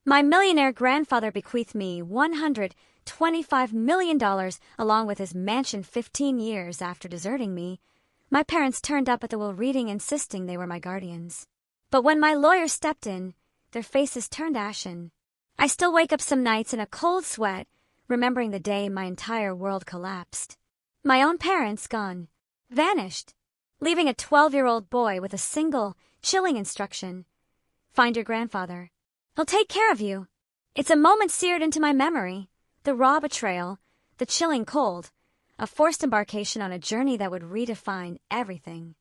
My millionaire grandfather bequeathed me $125 million along with his mansion 15 years after deserting me. My parents turned up at the will reading insisting they were my guardians. But when my lawyer stepped in, their faces turned ashen. I still wake up some nights in a cold sweat, remembering the day my entire world collapsed. My own parents gone. Vanished. Leaving a 12-year-old boy with a single, chilling instruction. Find your grandfather. He'll take care of you. It's a moment seared into my memory. The raw betrayal, the chilling cold, a forced embarkation on a journey that would redefine everything.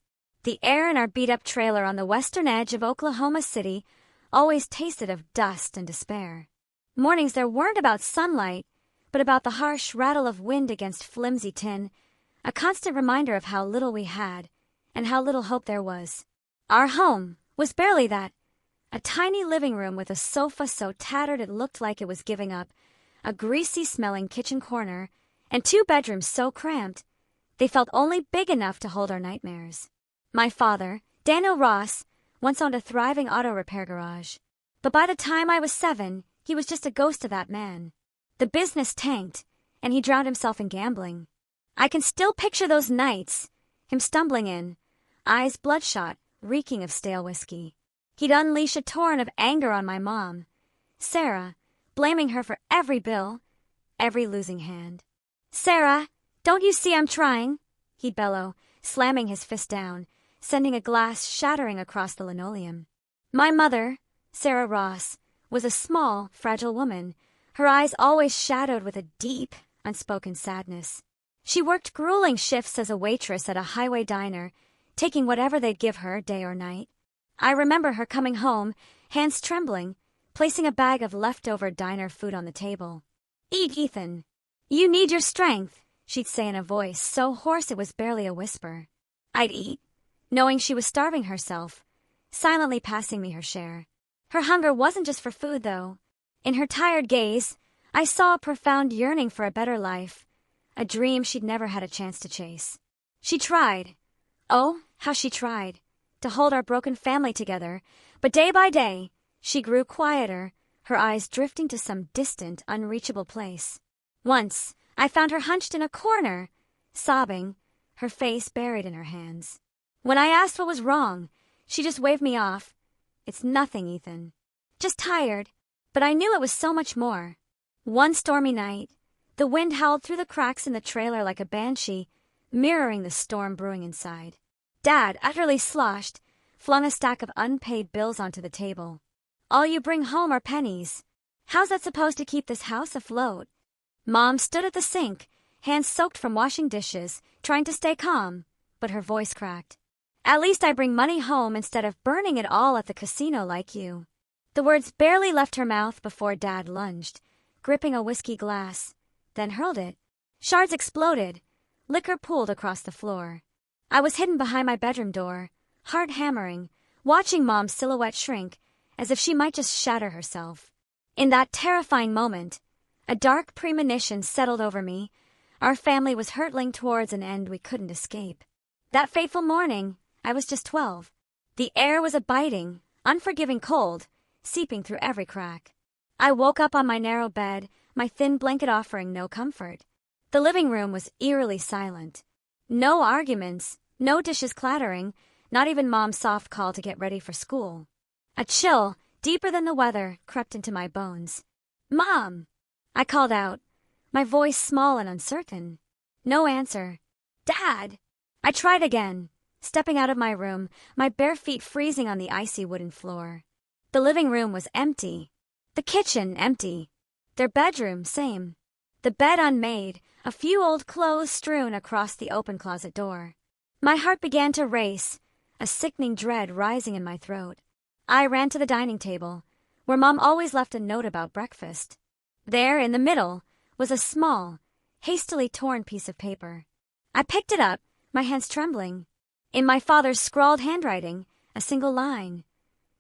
The air in our beat-up trailer on the western edge of Oklahoma City always tasted of dust and despair. Mornings there weren't about sunlight, but about the harsh rattle of wind against flimsy tin, a constant reminder of how little we had and how little hope there was. Our home was barely that. A tiny living room with a sofa so tattered it looked like it was giving up, a greasy-smelling kitchen corner, and 2 bedrooms so cramped they felt only big enough to hold our nightmares. My father, Daniel Ross, once owned a thriving auto repair garage. But by the time I was 7, he was just a ghost of that man. The business tanked, and he drowned himself in gambling. I can still picture those nights, him stumbling in, eyes bloodshot, reeking of stale whiskey. He'd unleash a torrent of anger on my mom, Sarah, blaming her for every bill, every losing hand. "Sarah, don't you see I'm trying?" he'd bellow, slamming his fist down, sending a glass shattering across the linoleum. My mother, Sarah Ross, was a small, fragile woman, her eyes always shadowed with a deep, unspoken sadness. She worked grueling shifts as a waitress at a highway diner, taking whatever they'd give her, day or night. I remember her coming home, hands trembling, placing a bag of leftover diner food on the table. "Eat, Ethan. You need your strength," she'd say in a voice so hoarse it was barely a whisper. I'd eat, knowing she was starving herself, silently passing me her share. Her hunger wasn't just for food, though. In her tired gaze, I saw a profound yearning for a better life, a dream she'd never had a chance to chase. She tried. Oh, how she tried to hold our broken family together, but day by day, she grew quieter, her eyes drifting to some distant, unreachable place. Once, I found her hunched in a corner, sobbing, her face buried in her hands. When I asked what was wrong, she just waved me off. "It's nothing, Ethan. Just tired." But I knew it was so much more. One stormy night, the wind howled through the cracks in the trailer like a banshee, mirroring the storm brewing inside. Dad, utterly sloshed, flung a stack of unpaid bills onto the table. "All you bring home are pennies. How's that supposed to keep this house afloat?" Mom stood at the sink, hands soaked from washing dishes, trying to stay calm, but her voice cracked. "At least I bring money home instead of burning it all at the casino like you." The words barely left her mouth before Dad lunged, gripping a whiskey glass, then hurled it. Shards exploded. Liquor pooled across the floor. I was hidden behind my bedroom door, heart hammering, watching Mom's silhouette shrink, as if she might just shatter herself. In that terrifying moment, a dark premonition settled over me. Our family was hurtling towards an end we couldn't escape. That fateful morning, I was just 12. The air was a biting, unforgiving cold, seeping through every crack. I woke up on my narrow bed, my thin blanket offering no comfort. The living room was eerily silent. No arguments, no dishes clattering, not even Mom's soft call to get ready for school. A chill, deeper than the weather, crept into my bones. "Mom!" I called out, my voice small and uncertain. No answer. "Dad!" I tried again, stepping out of my room, my bare feet freezing on the icy wooden floor. The living room was empty. The kitchen empty. Their bedroom, same. The bed unmade, a few old clothes strewn across the open closet door. My heart began to race, a sickening dread rising in my throat. I ran to the dining table, where Mom always left a note about breakfast. There, in the middle, was a small, hastily torn piece of paper. I picked it up, my hands trembling. In my father's scrawled handwriting, a single line.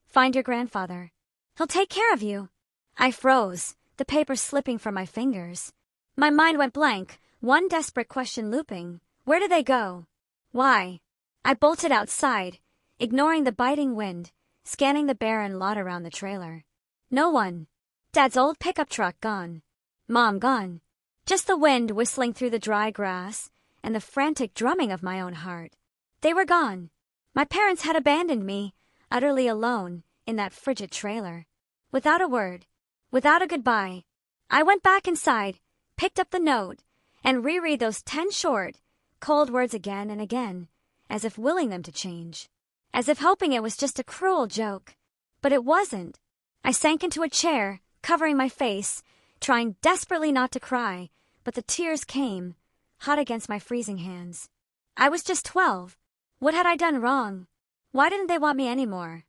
"Find your grandfather. He'll take care of you." I froze, the paper slipping from my fingers. My mind went blank, one desperate question looping. Where did they go? Why? I bolted outside, ignoring the biting wind, scanning the barren lot around the trailer. No one. Dad's old pickup truck gone. Mom gone. Just the wind whistling through the dry grass and the frantic drumming of my own heart. They were gone. My parents had abandoned me, utterly alone, in that frigid trailer. Without a word, without a goodbye, I went back inside, picked up the note, and reread those 10 short, cold words again and again, as if willing them to change, as if hoping it was just a cruel joke. But it wasn't. I sank into a chair, covering my face, trying desperately not to cry, but the tears came, hot against my freezing hands. I was just 12. What had I done wrong? Why didn't they want me anymore?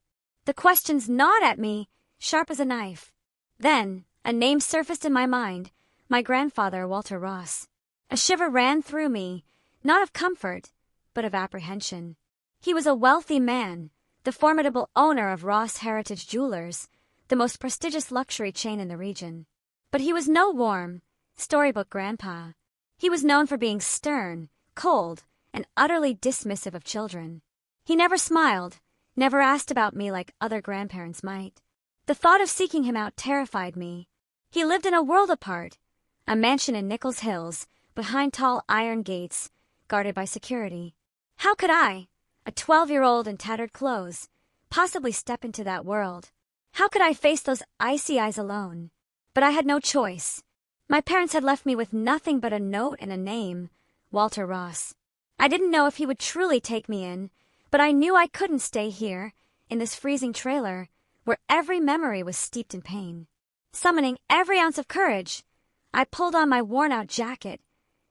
The questions gnawed at me, sharp as a knife. Then, a name surfaced in my mind, my grandfather, Walter Ross. A shiver ran through me, not of comfort, but of apprehension. He was a wealthy man, the formidable owner of Ross Heritage Jewelers, the most prestigious luxury chain in the region. But he was no warm, storybook grandpa. He was known for being stern, cold, and utterly dismissive of children. He never smiled, never asked about me like other grandparents might. The thought of seeking him out terrified me. He lived in a world apart, a mansion in Nichols Hills, behind tall iron gates, guarded by security. How could I, a 12-year-old in tattered clothes, possibly step into that world? How could I face those icy eyes alone? But I had no choice. My parents had left me with nothing but a note and a name, Walter Ross. I didn't know if he would truly take me in, but I knew I couldn't stay here, in this freezing trailer, where every memory was steeped in pain. Summoning every ounce of courage, I pulled on my worn-out jacket,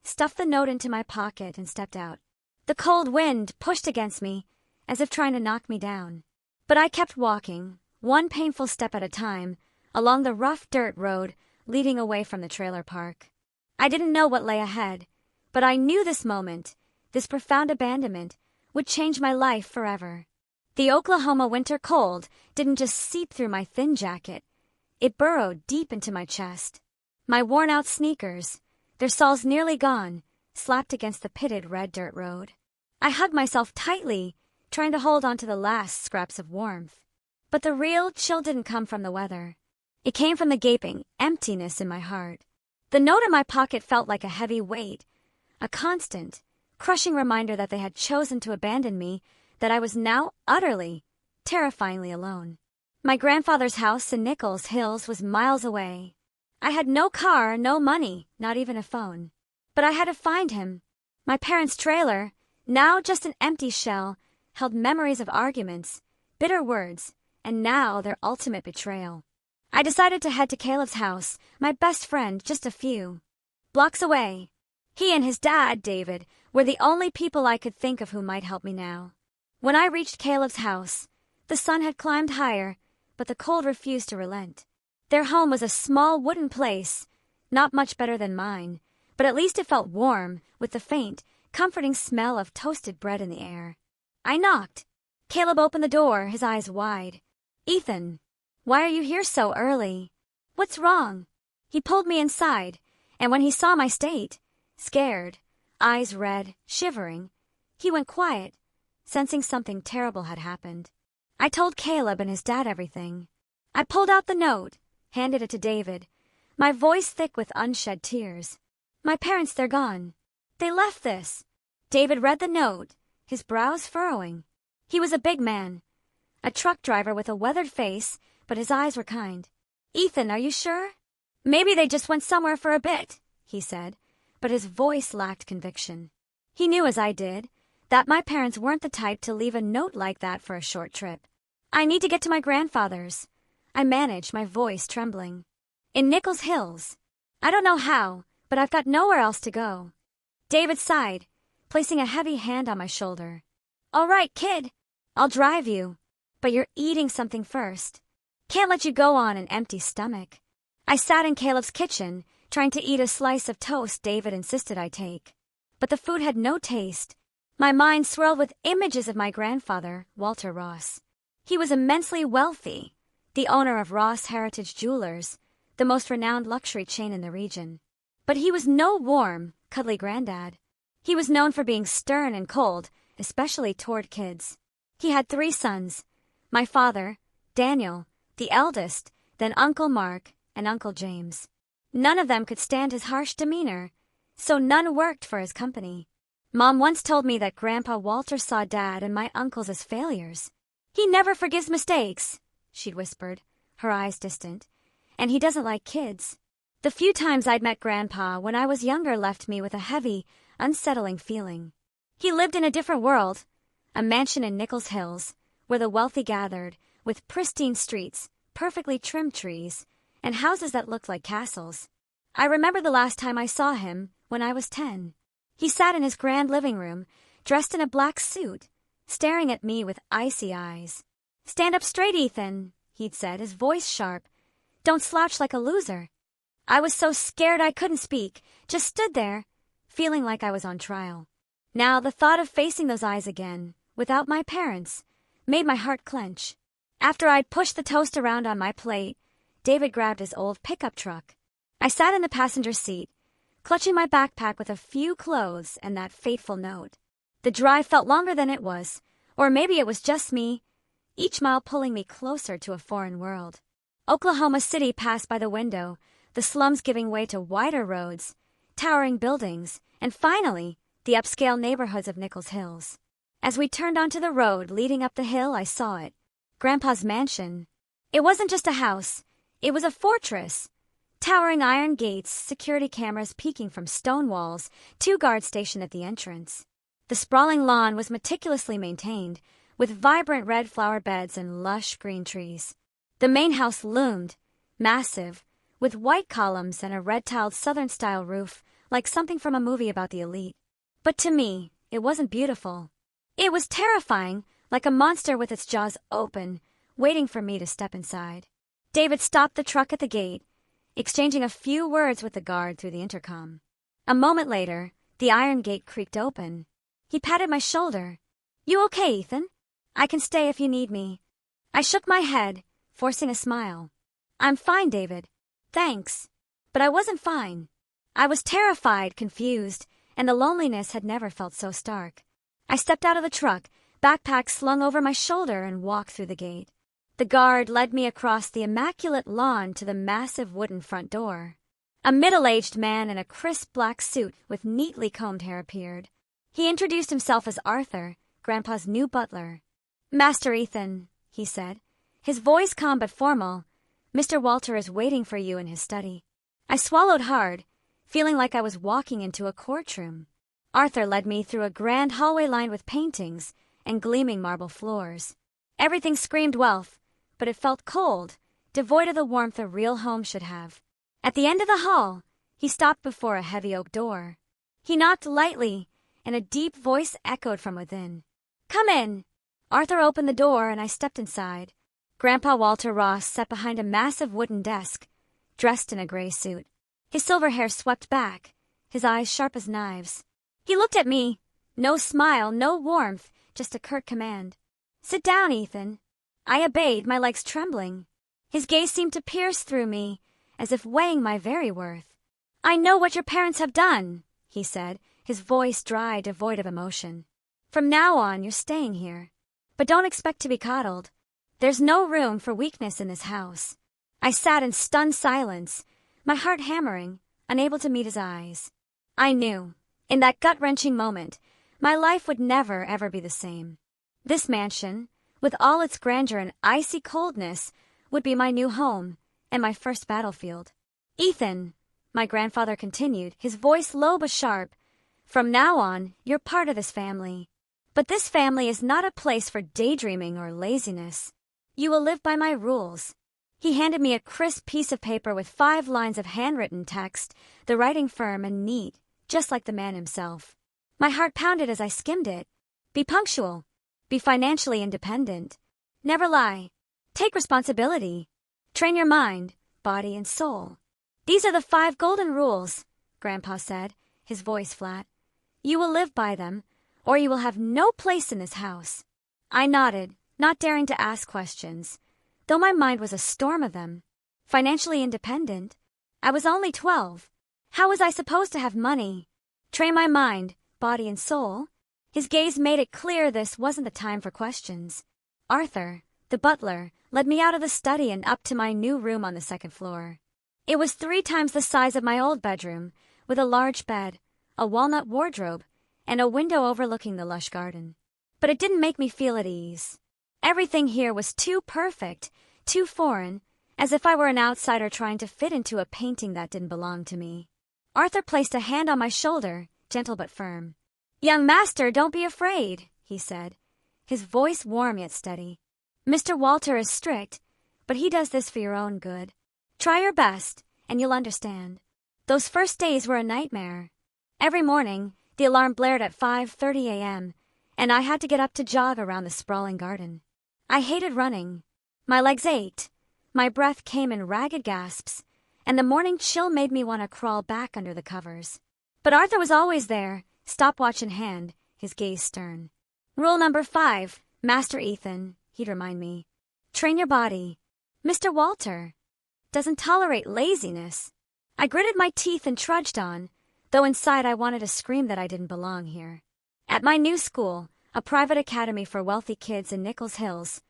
stuffed the note into my pocket, and stepped out. The cold wind pushed against me, as if trying to knock me down. But I kept walking, one painful step at a time, along the rough dirt road leading away from the trailer park. I didn't know what lay ahead, but I knew this moment, this profound abandonment, would change my life forever. The Oklahoma winter cold didn't just seep through my thin jacket. It burrowed deep into my chest. My worn-out sneakers, their soles nearly gone, slapped against the pitted red dirt road. I hugged myself tightly, trying to hold on to the last scraps of warmth. But the real chill didn't come from the weather. It came from the gaping emptiness in my heart. The note in my pocket felt like a heavy weight, a constant, crushing reminder that they had chosen to abandon me, that I was now utterly, terrifyingly alone. My grandfather's house in Nichols Hills was miles away. I had no car, no money, not even a phone. But I had to find him. My parents' trailer, now just an empty shell, held memories of arguments, bitter words, and now their ultimate betrayal. I decided to head to Caleb's house, my best friend, just a few blocks away. He and his dad, David, were the only people I could think of who might help me now. When I reached Caleb's house, the sun had climbed higher, but the cold refused to relent. Their home was a small wooden place, not much better than mine, but at least it felt warm, with the faint, comforting smell of toasted bread in the air. I knocked. Caleb opened the door, his eyes wide. "Ethan, why are you here so early? What's wrong?" He pulled me inside, and when he saw my state, scared, eyes red, shivering, he went quiet, sensing something terrible had happened. I told Caleb and his dad everything. I pulled out the note, handed it to David, my voice thick with unshed tears. "My parents, they're gone. They left this." David read the note, his brows furrowing. He was a big man, a truck driver with a weathered face, but his eyes were kind. "Ethan, are you sure?" "Maybe they just went somewhere for a bit," he said, but his voice lacked conviction. He knew, as I did, that my parents weren't the type to leave a note like that for a short trip. "I need to get to my grandfather's," I managed, my voice trembling. "In Nichols Hills. I don't know how, but I've got nowhere else to go." David sighed, placing a heavy hand on my shoulder. "All right, kid. I'll drive you. But you're eating something first. Can't let you go on an empty stomach." I sat in Caleb's kitchen, trying to eat a slice of toast David insisted I take. But the food had no taste. My mind swirled with images of my grandfather, Walter Ross. He was immensely wealthy, the owner of Ross Heritage Jewelers, the most renowned luxury chain in the region. But he was no warm, cuddly granddad. He was known for being stern and cold, especially toward kids. He had 3 sons, my father, Daniel, the eldest, then Uncle Mark, and Uncle James. None of them could stand his harsh demeanor, so none worked for his company. Mom once told me that Grandpa Walter saw Dad and my uncles as failures. "He never forgives mistakes," she'd whispered, her eyes distant, "and he doesn't like kids." The few times I'd met Grandpa when I was younger left me with a heavy, unsettling feeling. He lived in a different world, a mansion in Nichols Hills, where the wealthy gathered, with pristine streets, perfectly trimmed trees, and houses that looked like castles. I remember the last time I saw him, when I was 10. He sat in his grand living room, dressed in a black suit, staring at me with icy eyes. "Stand up straight, Ethan," he'd said, his voice sharp. "Don't slouch like a loser." I was so scared I couldn't speak, just stood there, feeling like I was on trial. Now the thought of facing those eyes again, without my parents, made my heart clench. After I'd pushed the toast around on my plate, David grabbed his old pickup truck. I sat in the passenger seat, clutching my backpack with a few clothes and that fateful note. The drive felt longer than it was, or maybe it was just me, each mile pulling me closer to a foreign world. Oklahoma City passed by the window, the slums giving way to wider roads, towering buildings, and finally, the upscale neighborhoods of Nichols Hills. As we turned onto the road leading up the hill, I saw it. Grandpa's mansion. It wasn't just a house. It was a fortress. Towering iron gates, security cameras peeking from stone walls, 2 guards stationed at the entrance. The sprawling lawn was meticulously maintained, with vibrant red flower beds and lush green trees. The main house loomed, massive, with white columns and a red-tiled Southern-style roof, like something from a movie about the elite. But to me, it wasn't beautiful. It was terrifying, like a monster with its jaws open, waiting for me to step inside. David stopped the truck at the gate, exchanging a few words with the guard through the intercom. A moment later, the iron gate creaked open. He patted my shoulder. "You okay, Ethan? I can stay if you need me." I shook my head, forcing a smile. "I'm fine, David. Thanks." But I wasn't fine. I was terrified, confused, and the loneliness had never felt so stark. I stepped out of the truck, backpack slung over my shoulder, and walked through the gate. The guard led me across the immaculate lawn to the massive wooden front door. A middle-aged man in a crisp black suit with neatly combed hair appeared. He introduced himself as Arthur, Grandpa's new butler. "Master Ethan," he said, his voice calm but formal, "Mr. Walter is waiting for you in his study." I swallowed hard, feeling like I was walking into a courtroom. Arthur led me through a grand hallway lined with paintings and gleaming marble floors. Everything screamed wealth, but it felt cold, devoid of the warmth a real home should have. At the end of the hall, he stopped before a heavy oak door. He knocked lightly, and a deep voice echoed from within. "Come in." Arthur opened the door, and I stepped inside. Grandpa Walter Ross sat behind a massive wooden desk, dressed in a gray suit. His silver hair swept back, his eyes sharp as knives. He looked at me. No smile, no warmth, just a curt command. "Sit down, Ethan." I obeyed, my legs trembling. His gaze seemed to pierce through me, as if weighing my very worth. "I know what your parents have done," he said, his voice dry, devoid of emotion. "From now on, you're staying here. But don't expect to be coddled. There's no room for weakness in this house." I sat in stunned silence, my heart hammering, unable to meet his eyes. I knew, in that gut-wrenching moment, my life would never, ever be the same. This mansion, with all its grandeur and icy coldness, would be my new home and my first battlefield. "Ethan," my grandfather continued, his voice low but sharp, "from now on, you're part of this family. But this family is not a place for daydreaming or laziness. You will live by my rules." He handed me a crisp piece of paper with 5 lines of handwritten text, the writing firm and neat, just like the man himself. My heart pounded as I skimmed it. Be punctual. Be financially independent. Never lie. Take responsibility. Train your mind, body, and soul. "These are the 5 golden rules," Grandpa said, his voice flat. "You will live by them, or you will have no place in this house." I nodded, not daring to ask questions, though my mind was a storm of them. Financially independent? I was only 12. How was I supposed to have money? Train my mind, body, and soul? His gaze made it clear this wasn't the time for questions. Arthur, the butler, led me out of the study and up to my new room on the 2nd floor. It was 3 times the size of my old bedroom, with a large bed, a walnut wardrobe, and a window overlooking the lush garden. But it didn't make me feel at ease. Everything here was too perfect, too foreign, as if I were an outsider trying to fit into a painting that didn't belong to me. Arthur placed a hand on my shoulder, gentle but firm. "Young master, don't be afraid," he said, his voice warm yet steady. "Mr. Walter is strict, but he does this for your own good. Try your best, and you'll understand." Those first days were a nightmare. Every morning, the alarm blared at 5:30 a.m., and I had to get up to jog around the sprawling garden. I hated running. My legs ached, my breath came in ragged gasps, and the morning chill made me want to crawl back under the covers. But Arthur was always there, stopwatch in hand, his gaze stern. "Rule number 5, Master Ethan," he'd remind me. "Train your body. Mr. Walter doesn't tolerate laziness." I gritted my teeth and trudged on, though inside I wanted to scream that I didn't belong here. At my new school, a private academy for wealthy kids in Nichols Hills,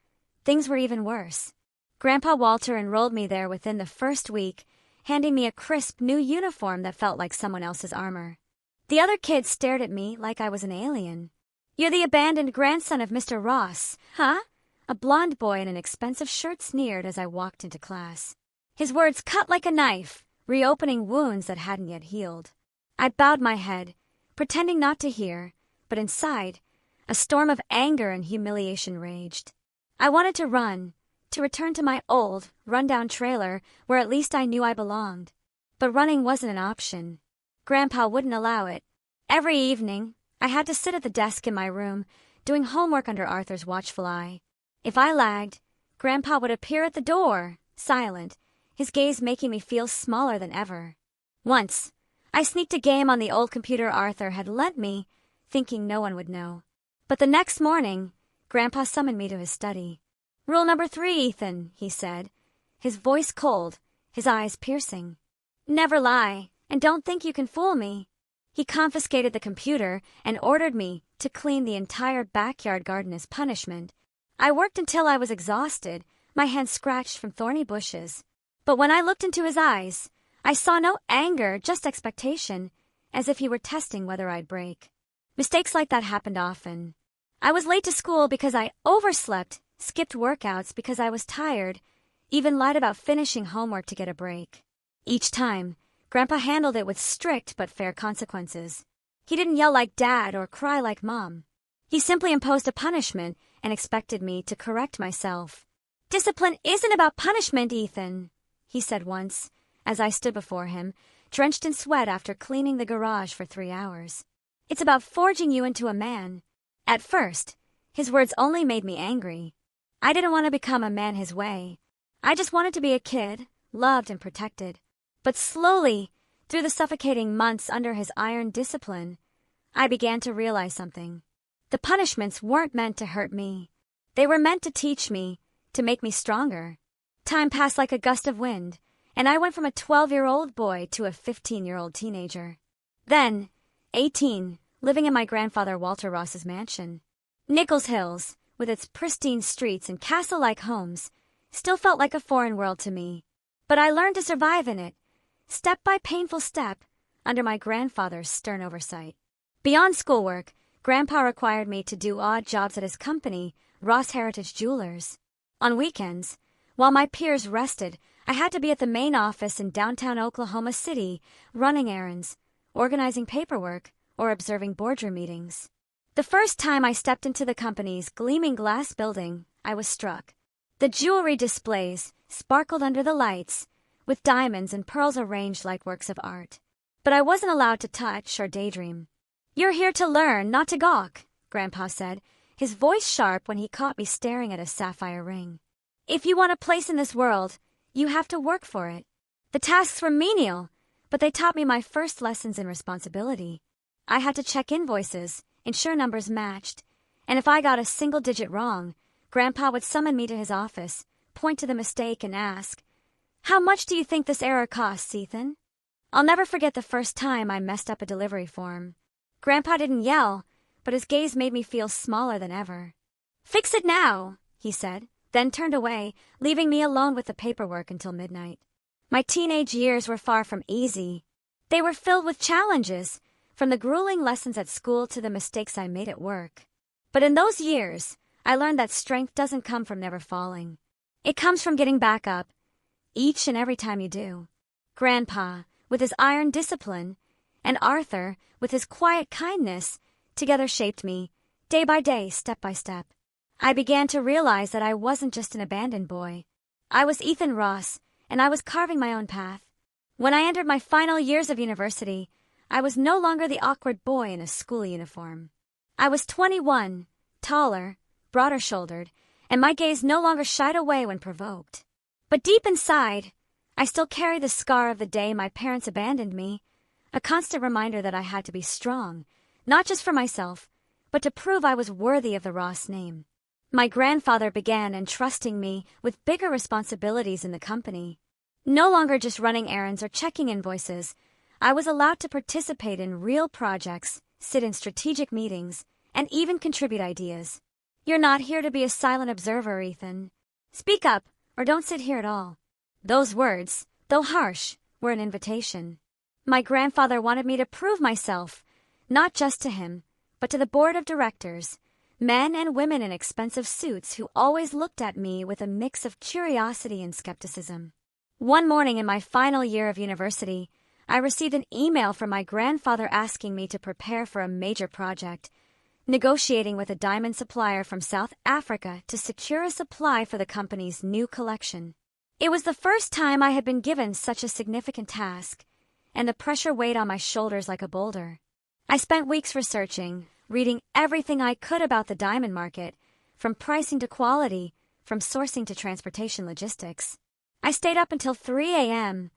things were even worse. Grandpa Walter enrolled me there within the first week, handing me a crisp new uniform that felt like someone else's armor. The other kids stared at me like I was an alien. "You're the abandoned grandson of Mr. Ross, huh?" A blond boy in an expensive shirt sneered as I walked into class. His words cut like a knife, reopening wounds that hadn't yet healed. I bowed my head, pretending not to hear, but inside, a storm of anger and humiliation raged. I wanted to run, to return to my old, run-down trailer where at least I knew I belonged. But running wasn't an option. Grandpa wouldn't allow it. Every evening, I had to sit at the desk in my room, doing homework under Arthur's watchful eye. If I lagged, Grandpa would appear at the door, silent, his gaze making me feel smaller than ever. Once, I sneaked a game on the old computer Arthur had lent me, thinking no one would know. But the next morning, Grandpa summoned me to his study. "Rule number 3, Ethan," he said, his voice cold, his eyes piercing. "Never lie, and don't think you can fool me." He confiscated the computer and ordered me to clean the entire backyard garden as punishment. I worked until I was exhausted, my hands scratched from thorny bushes. But when I looked into his eyes, I saw no anger, just expectation, as if he were testing whether I'd break. Mistakes like that happened often. I was late to school because I overslept, skipped workouts because I was tired, even lied about finishing homework to get a break. Each time, Grandpa handled it with strict but fair consequences. He didn't yell like Dad or cry like Mom. He simply imposed a punishment and expected me to correct myself. "Discipline isn't about punishment, Ethan," he said once, as I stood before him, drenched in sweat after cleaning the garage for 3 hours. "It's about forging you into a man." At first, his words only made me angry. I didn't want to become a man his way. I just wanted to be a kid, loved and protected. But slowly, through the suffocating months under his iron discipline, I began to realize something. The punishments weren't meant to hurt me. They were meant to teach me, to make me stronger. Time passed like a gust of wind, and I went from a 12-year-old boy to a 15-year-old teenager. Then, 18, living in my grandfather Walter Ross's mansion. Nichols Hills, with its pristine streets and castle-like homes, still felt like a foreign world to me. But I learned to survive in it, step by painful step, under my grandfather's stern oversight. Beyond schoolwork, Grandpa required me to do odd jobs at his company, Ross Heritage Jewelers. On weekends, while my peers rested, I had to be at the main office in downtown Oklahoma City, running errands, organizing paperwork, or observing boardroom meetings. The first time I stepped into the company's gleaming glass building, I was struck. The jewelry displays sparkled under the lights, with diamonds and pearls arranged like works of art. But I wasn't allowed to touch or daydream. "You're here to learn, not to gawk," Grandpa said, his voice sharp when he caught me staring at a sapphire ring. "If you want a place in this world, you have to work for it." The tasks were menial, but they taught me my first lessons in responsibility. I had to check invoices, ensure numbers matched, and if I got a single digit wrong, Grandpa would summon me to his office, point to the mistake and ask, "How much do you think this error costs, Ethan?" I'll never forget the first time I messed up a delivery form. Grandpa didn't yell, but his gaze made me feel smaller than ever. "Fix it now," he said, then turned away, leaving me alone with the paperwork until midnight. My teenage years were far from easy. They were filled with challenges, from the grueling lessons at school to the mistakes I made at work. But in those years, I learned that strength doesn't come from never falling. It comes from getting back up, each and every time you do. Grandpa, with his iron discipline, and Arthur, with his quiet kindness, together shaped me, day by day, step by step. I began to realize that I wasn't just an abandoned boy. I was Ethan Ross, and I was carving my own path. When I entered my final years of university, I was no longer the awkward boy in a school uniform. I was 21, taller, broader-shouldered, and my gaze no longer shied away when provoked. But deep inside, I still carry the scar of the day my parents abandoned me, a constant reminder that I had to be strong, not just for myself, but to prove I was worthy of the Ross name. My grandfather began entrusting me with bigger responsibilities in the company. No longer just running errands or checking invoices, I was allowed to participate in real projects, sit in strategic meetings, and even contribute ideas. You're not here to be a silent observer, Ethan. Speak up, or don't sit here at all. Those words, though harsh, were an invitation. My grandfather wanted me to prove myself, not just to him, but to the board of directors, men and women in expensive suits who always looked at me with a mix of curiosity and skepticism. One morning in my final year of university, I received an email from my grandfather asking me to prepare for a major project, negotiating with a diamond supplier from South Africa to secure a supply for the company's new collection. It was the first time I had been given such a significant task, and the pressure weighed on my shoulders like a boulder. I spent weeks researching, reading everything I could about the diamond market, from pricing to quality, from sourcing to transportation logistics. I stayed up until 3 a.m.,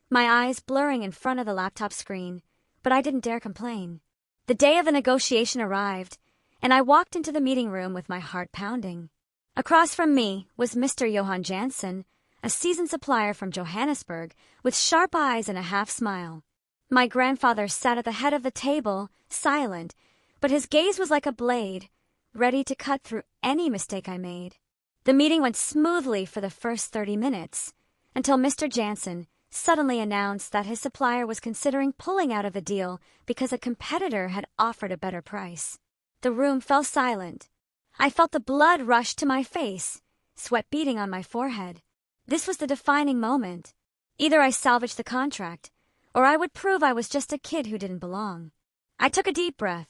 my eyes blurring in front of the laptop screen, but I didn't dare complain. The day of the negotiation arrived, and I walked into the meeting room with my heart pounding. Across from me was Mr. Johan Jansen, a seasoned supplier from Johannesburg, with sharp eyes and a half-smile. My grandfather sat at the head of the table, silent, but his gaze was like a blade, ready to cut through any mistake I made. The meeting went smoothly for the first 30 minutes, until Mr. Jansen suddenly announced that his supplier was considering pulling out of the deal because a competitor had offered a better price. The room fell silent. I felt the blood rush to my face, sweat beading on my forehead. This was the defining moment. Either I salvaged the contract, or I would prove I was just a kid who didn't belong. I took a deep breath.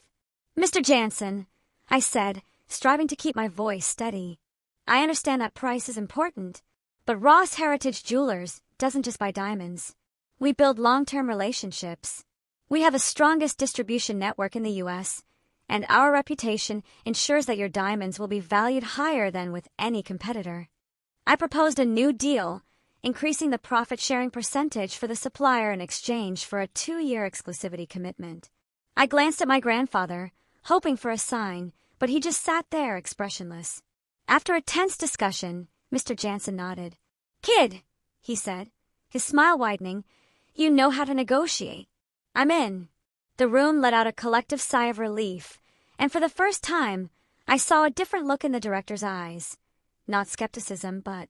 "Mr. Jansen," I said, striving to keep my voice steady. "I understand that price is important, but Ross Heritage Jewelers doesn't just buy diamonds. We build long-term relationships. We have the strongest distribution network in the U.S., and our reputation ensures that your diamonds will be valued higher than with any competitor." I proposed a new deal, increasing the profit-sharing percentage for the supplier in exchange for a 2-year exclusivity commitment. I glanced at my grandfather, hoping for a sign, but he just sat there expressionless. After a tense discussion, Mr. Jansen nodded. "Kid," he said, his smile widening, "you know how to negotiate. I'm in." The room let out a collective sigh of relief, and for the first time, I saw a different look in the director's eyes. Not skepticism, but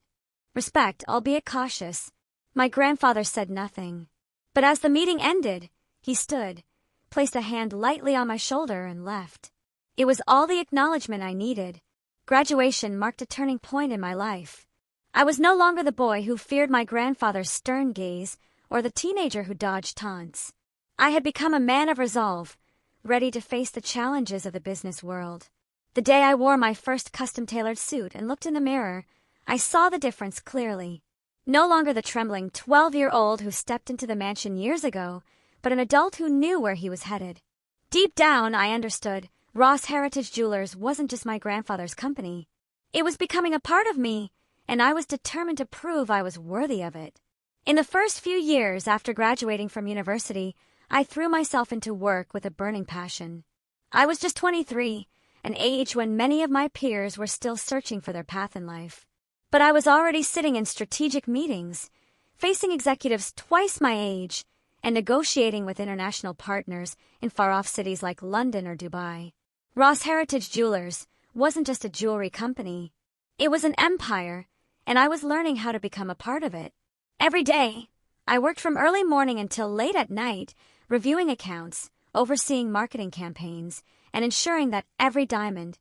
respect, albeit cautious. My grandfather said nothing. But as the meeting ended, he stood, placed a hand lightly on my shoulder, and left. It was all the acknowledgement I needed. Graduation marked a turning point in my life. I was no longer the boy who feared my grandfather's stern gaze or the teenager who dodged taunts. I had become a man of resolve, ready to face the challenges of the business world. The day I wore my first custom-tailored suit and looked in the mirror, I saw the difference clearly. No longer the trembling 12-year-old who stepped into the mansion years ago, but an adult who knew where he was headed. Deep down, I understood Ross Heritage Jewelers wasn't just my grandfather's company. It was becoming a part of me, and I was determined to prove I was worthy of it. In the first few years after graduating from university, I threw myself into work with a burning passion. I was just 23, an age when many of my peers were still searching for their path in life. But I was already sitting in strategic meetings, facing executives twice my age, and negotiating with international partners in far-off cities like London or Dubai. Ross Heritage Jewelers wasn't just a jewelry company. It was an empire, and I was learning how to become a part of it. Every day, I worked from early morning until late at night, reviewing accounts, overseeing marketing campaigns, and ensuring that every diamond,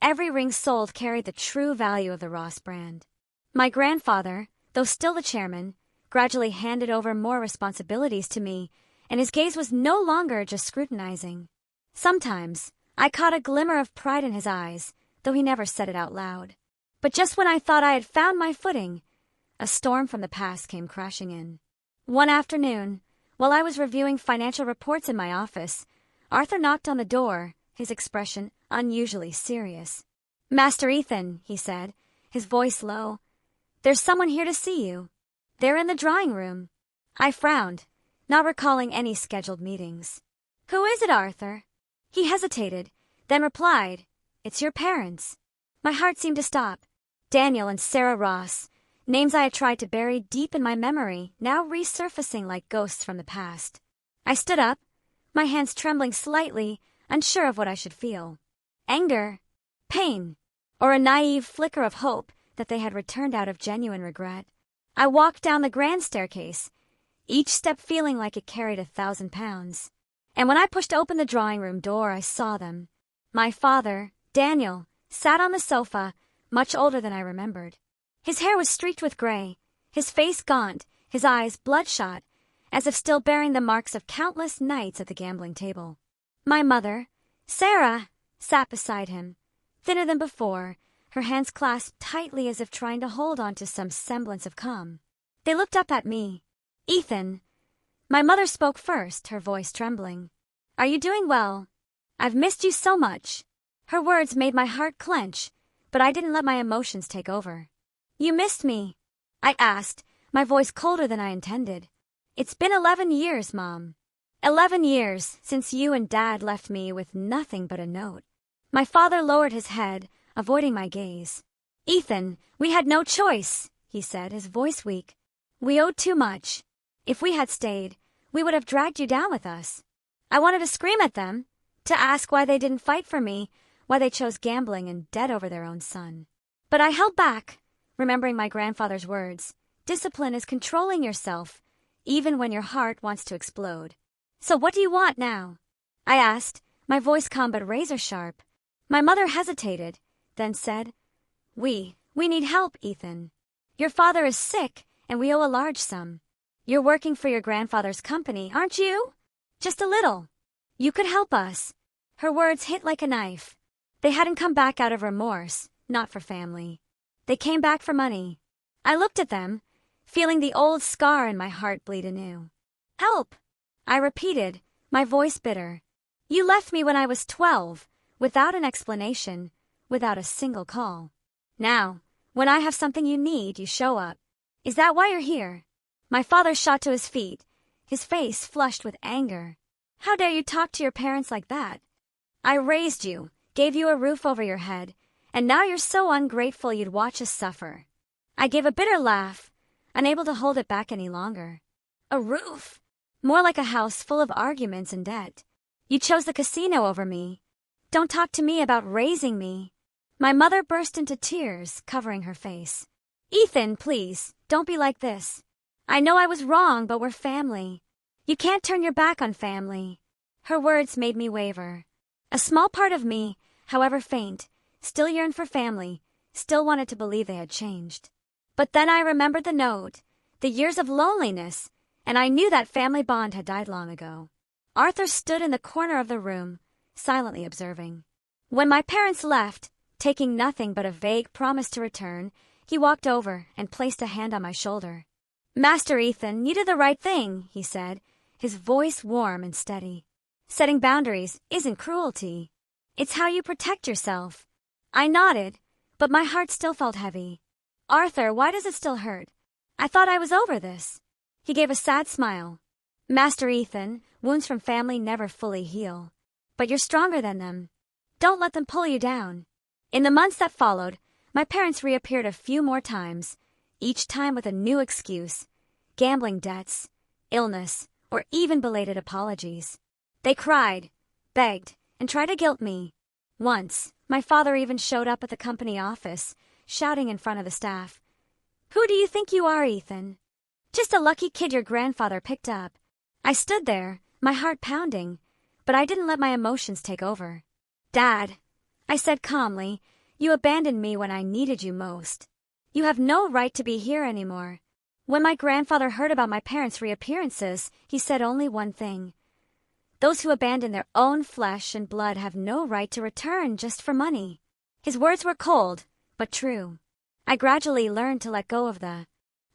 every ring sold carried the true value of the Ross brand. My grandfather, though still the chairman, gradually handed over more responsibilities to me, and his gaze was no longer just scrutinizing. Sometimes, I caught a glimmer of pride in his eyes, though he never said it out loud. But just when I thought I had found my footing, a storm from the past came crashing in. One afternoon, while I was reviewing financial reports in my office, Arthur knocked on the door, his expression unusually serious. "Master Ethan," he said, his voice low, "there's someone here to see you. They're in the drawing room." I frowned, not recalling any scheduled meetings. "Who is it, Arthur?" He hesitated, then replied, "It's your parents." My heart seemed to stop. Daniel and Sarah Ross, names I had tried to bury deep in my memory, now resurfacing like ghosts from the past. I stood up, my hands trembling slightly, unsure of what I should feel. Anger, pain, or a naive flicker of hope that they had returned out of genuine regret. I walked down the grand staircase, each step feeling like it carried 1,000 pounds. And when I pushed open the drawing room door, I saw them. My father, Daniel, sat on the sofa, much older than I remembered. His hair was streaked with gray, his face gaunt, his eyes bloodshot, as if still bearing the marks of countless nights at the gambling table. My mother, Sarah, sat beside him, thinner than before, her hands clasped tightly as if trying to hold on to some semblance of calm. They looked up at me. "Ethan." My mother spoke first, her voice trembling. "Are you doing well? I've missed you so much." Her words made my heart clench, but I didn't let my emotions take over. "You missed me?" I asked, my voice colder than I intended. "It's been 11 years, Mom. 11 years since you and Dad left me with nothing but a note." My father lowered his head, avoiding my gaze. "Ethan, we had no choice," he said, his voice weak. "We owed too much. If we had stayed, we would have dragged you down with us." I wanted to scream at them, to ask why they didn't fight for me, why they chose gambling and debt over their own son. But I held back, remembering my grandfather's words. Discipline is controlling yourself, even when your heart wants to explode. "So what do you want now?" I asked, my voice calm but razor sharp. My mother hesitated, then said, We need help, Ethan. Your father is sick, and we owe a large sum. You're working for your grandfather's company, aren't you? Just a little. You could help us." Her words hit like a knife. They hadn't come back out of remorse, not for family. They came back for money. I looked at them, feeling the old scar in my heart bleed anew. "Help," I repeated, my voice bitter. "You left me when I was 12, without an explanation, without a single call. Now, when I have something you need, you show up. Is that why you're here?" My father shot to his feet, his face flushed with anger. "How dare you talk to your parents like that? I raised you, gave you a roof over your head, and now you're so ungrateful you'd watch us suffer." I gave a bitter laugh, unable to hold it back any longer. "A roof? More like a house full of arguments and debt. You chose the casino over me. Don't talk to me about raising me." My mother burst into tears, covering her face. "Ethan, please, don't be like this. I know I was wrong, but we're family. You can't turn your back on family." Her words made me waver. A small part of me, however faint, still yearned for family, still wanted to believe they had changed. But then I remembered the note, the years of loneliness, and I knew that family bond had died long ago. Arthur stood in the corner of the room, silently observing. When my parents left, taking nothing but a vague promise to return, he walked over and placed a hand on my shoulder. "Master Ethan, you did the right thing," he said, his voice warm and steady. "Setting boundaries isn't cruelty. It's how you protect yourself." I nodded, but my heart still felt heavy. "Arthur, why does it still hurt? I thought I was over this." He gave a sad smile. "Master Ethan, wounds from family never fully heal. But you're stronger than them. Don't let them pull you down." In the months that followed, my parents reappeared a few more times, each time with a new excuse: gambling debts, illness, or even belated apologies. They cried, begged, and tried to guilt me. Once, my father even showed up at the company office, shouting in front of the staff, "Who do you think you are, Ethan? Just a lucky kid your grandfather picked up. I stood there, my heart pounding, but I didn't let my emotions take over. Dad, I said calmly, you abandoned me when I needed you most. You have no right to be here anymore. When my grandfather heard about my parents' reappearances, he said only one thing. Those who abandon their own flesh and blood have no right to return just for money. His words were cold, but true. I gradually learned to let go of the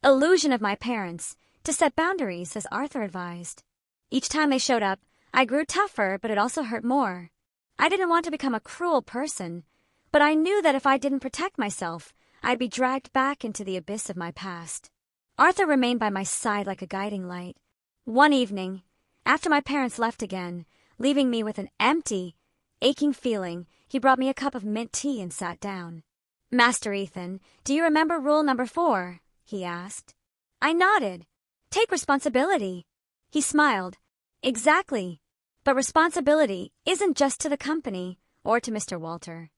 illusion of my parents, to set boundaries, as Arthur advised. Each time they showed up, I grew tougher, but it also hurt more. I didn't want to become a cruel person, but I knew that if I didn't protect myself, I'd be dragged back into the abyss of my past. Arthur remained by my side like a guiding light. One evening, after my parents left again, leaving me with an empty, aching feeling, he brought me a cup of mint tea and sat down. Master Ethan, do you remember rule number 4? He asked. I nodded. Take responsibility. He smiled. Exactly. But responsibility isn't just to the company or to Mr. Walter.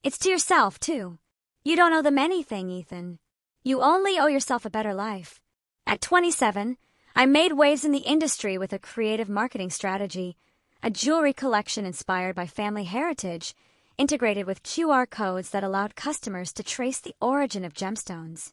It's to yourself, too. You don't owe them anything, Ethan. You only owe yourself a better life. At 27, I made waves in the industry with a creative marketing strategy, a jewelry collection inspired by family heritage, integrated with QR codes that allowed customers to trace the origin of gemstones.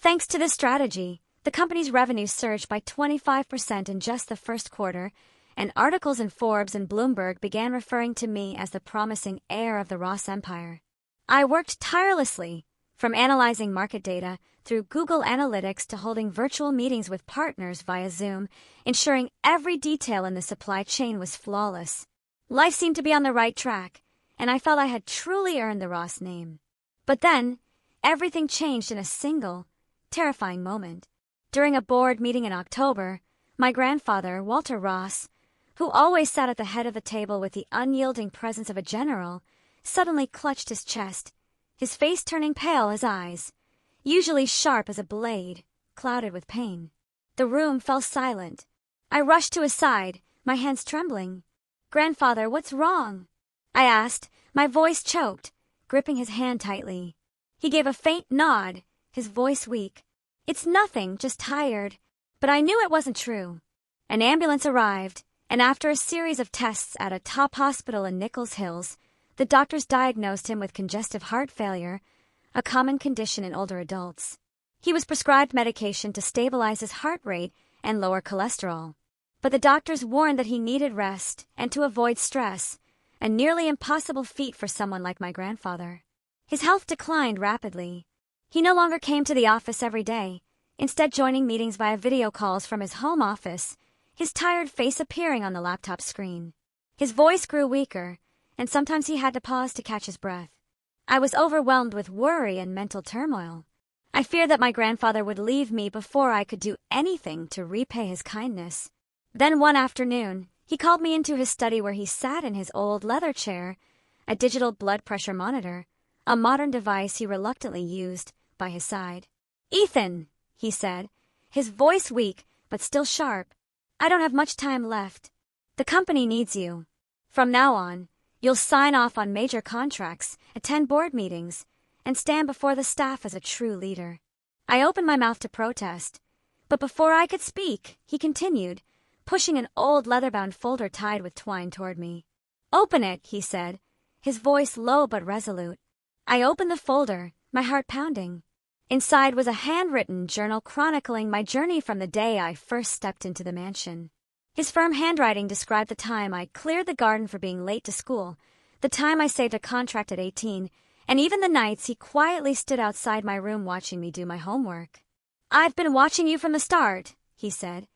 Thanks to this strategy, the company's revenue surged by 25% in just the first quarter, and articles in Forbes and Bloomberg began referring to me as the promising heir of the Ross Empire. I worked tirelessly, from analyzing market data through Google Analytics to holding virtual meetings with partners via Zoom, ensuring every detail in the supply chain was flawless. Life seemed to be on the right track, and I felt I had truly earned the Ross name. But then, everything changed in a single, terrifying moment. During a board meeting in October, my grandfather, Walter Ross, who always sat at the head of the table with the unyielding presence of a general, suddenly clutched his chest, his face turning pale, his eyes, usually sharp as a blade, clouded with pain. The room fell silent. I rushed to his side, my hands trembling. Grandfather, what's wrong? I asked, my voice choked, gripping his hand tightly. He gave a faint nod, his voice weak. It's nothing, just tired. But I knew it wasn't true. An ambulance arrived, and after a series of tests at a top hospital in Nichols Hills, the doctors diagnosed him with congestive heart failure, a common condition in older adults. He was prescribed medication to stabilize his heart rate and lower cholesterol. But the doctors warned that he needed rest and to avoid stress, a nearly impossible feat for someone like my grandfather. His health declined rapidly. He no longer came to the office every day, instead joining meetings via video calls from his home office, his tired face appearing on the laptop screen. His voice grew weaker, and sometimes he had to pause to catch his breath. I was overwhelmed with worry and mental turmoil. I feared that my grandfather would leave me before I could do anything to repay his kindness. Then one afternoon, he called me into his study where he sat in his old leather chair, a digital blood pressure monitor, a modern device he reluctantly used, by his side. Ethan, he said, his voice weak but still sharp, I don't have much time left. The company needs you. From now on, you'll sign off on major contracts, attend board meetings, and stand before the staff as a true leader. I opened my mouth to protest, but before I could speak, he continued, pushing an old leather-bound folder tied with twine toward me. Open it, he said, his voice low but resolute. I opened the folder, my heart pounding. Inside was a handwritten journal chronicling my journey from the day I first stepped into the mansion. His firm handwriting described the time I cleared the garden for being late to school, the time I saved a contract at 18, and even the nights he quietly stood outside my room watching me do my homework. I've been watching you from the start, he said,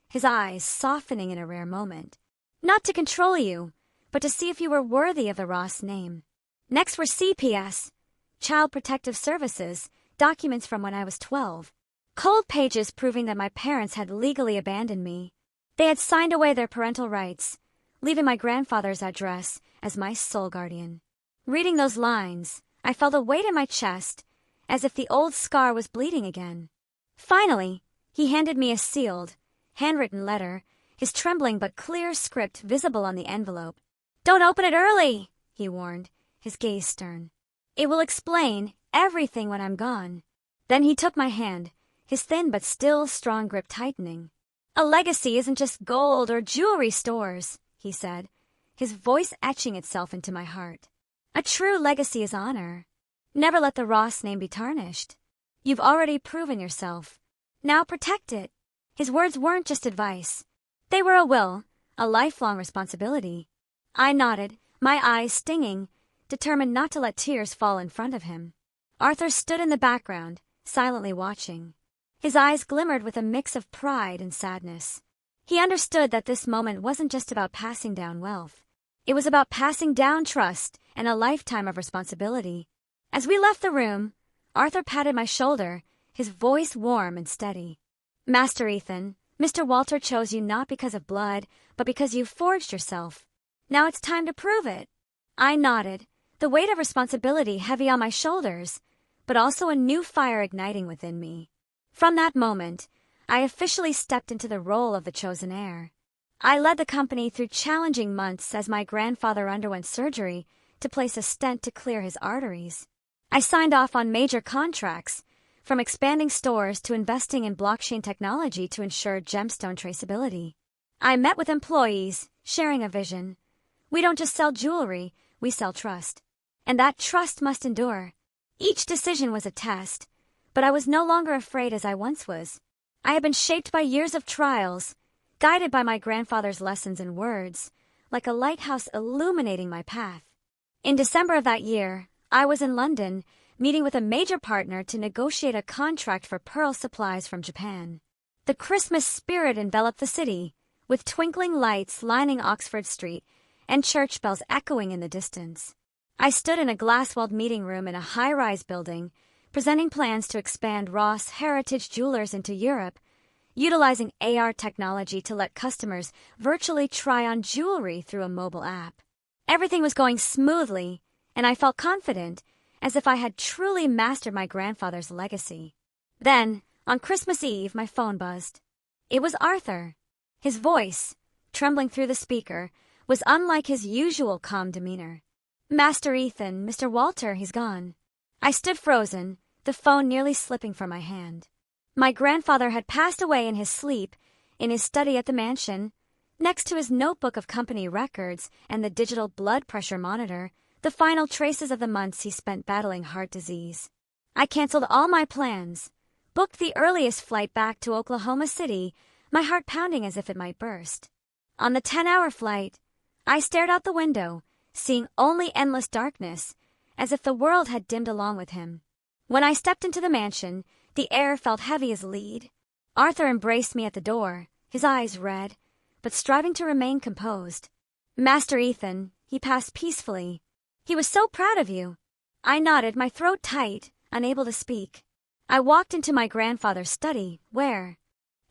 his eyes softening in a rare moment. Not to control you, but to see if you were worthy of the Ross name. Next were CPS, Child Protective Services, documents from when I was 12. Cold pages proving that my parents had legally abandoned me. They had signed away their parental rights, leaving my grandfather's address as my sole guardian. Reading those lines, I felt a weight in my chest, as if the old scar was bleeding again. Finally, he handed me a sealed, handwritten letter, his trembling but clear script visible on the envelope. Don't open it early, he warned, his gaze stern. It will explain everything when I'm gone. Then he took my hand, his thin but still strong grip tightening. "A legacy isn't just gold or jewelry stores," he said, his voice etching itself into my heart. "A true legacy is honor. Never let the Ross name be tarnished. You've already proven yourself. Now protect it." His words weren't just advice. They were a will, a lifelong responsibility. I nodded, my eyes stinging, determined not to let tears fall in front of him. Arthur stood in the background, silently watching. His eyes glimmered with a mix of pride and sadness. He understood that this moment wasn't just about passing down wealth. It was about passing down trust and a lifetime of responsibility. As we left the room, Arthur patted my shoulder, his voice warm and steady. "Master Ethan, Mr. Walter chose you not because of blood, but because you forged yourself. Now it's time to prove it." I nodded, the weight of responsibility heavy on my shoulders, but also a new fire igniting within me. From that moment, I officially stepped into the role of the chosen heir. I led the company through challenging months as my grandfather underwent surgery to place a stent to clear his arteries. I signed off on major contracts, from expanding stores to investing in blockchain technology to ensure gemstone traceability. I met with employees, sharing a vision. We don't just sell jewelry, we sell trust. And that trust must endure. Each decision was a test, but I was no longer afraid as I once was. I had been shaped by years of trials, guided by my grandfather's lessons and words, like a lighthouse illuminating my path. In December of that year, I was in London, meeting with a major partner to negotiate a contract for pearl supplies from Japan. The Christmas spirit enveloped the city, with twinkling lights lining Oxford Street and church bells echoing in the distance. I stood in a glass-walled meeting room in a high-rise building, presenting plans to expand Ross Heritage Jewelers into Europe, utilizing AR technology to let customers virtually try on jewelry through a mobile app. Everything was going smoothly, and I felt confident, as if I had truly mastered my grandfather's legacy. Then, on Christmas Eve, my phone buzzed. It was Arthur. His voice, trembling through the speaker, was unlike his usual calm demeanor. "Master Ethan, Mr. Walter, he's gone." I stood frozen, the phone nearly slipping from my hand. My grandfather had passed away in his sleep, in his study at the mansion, next to his notebook of company records and the digital blood pressure monitor, the final traces of the months he spent battling heart disease. I canceled all my plans, booked the earliest flight back to Oklahoma City, my heart pounding as if it might burst. On the 10-hour flight, I stared out the window, seeing only endless darkness, as if the world had dimmed along with him. When I stepped into the mansion, the air felt heavy as lead. Arthur embraced me at the door, his eyes red, but striving to remain composed. "Master Ethan," he passed peacefully. "He was so proud of you." I nodded, my throat tight, unable to speak. I walked into my grandfather's study, where